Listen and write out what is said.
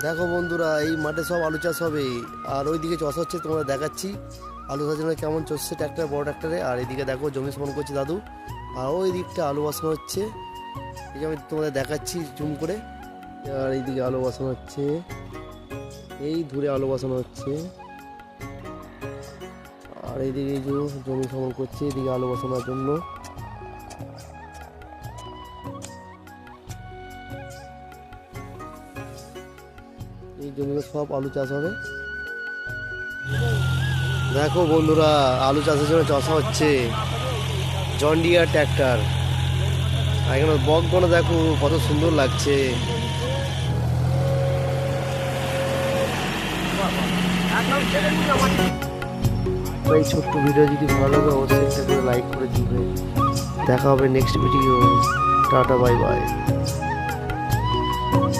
দেখো বন্ধুরা, এই মাঠে সব আলু চাষ হবে। আর ওইদিকে চাষ হচ্ছে, তোমরা দেখাচ্ছি আলু চাষের জন্য কেমন চষছে ট্র্যাক্টর, বড় ট্র্যাক্টরে। আর এদিকে দেখো জমি সমান করছে দাদু। আর ওই দিকটা আলু বসানো হচ্ছে, এই যে আমি তোমাদের দেখাচ্ছি জুম করে। আর এইদিকে আলু বসানো হচ্ছে, এই দূরে আলু বসানো হচ্ছে। আর এইদিকে এই যে জমি সমান করছে, এদিকে আলু বসানোর জন্য। এই জমিতে সব আলু চাষ হবে। দেখো বন্ধুরা, আলু চাষের জন্য চাষা হচ্ছে জন ডিয়ার ট্র্যাক্টর। আর এখানে বকগুলো দেখো কত সুন্দর লাগছে। এই ছোট্ট ভিডিও যদি ভালো লাগে অবশ্যই একটা করে লাইক করে দিবে। দেখা হবে next video. Tata, bye bye.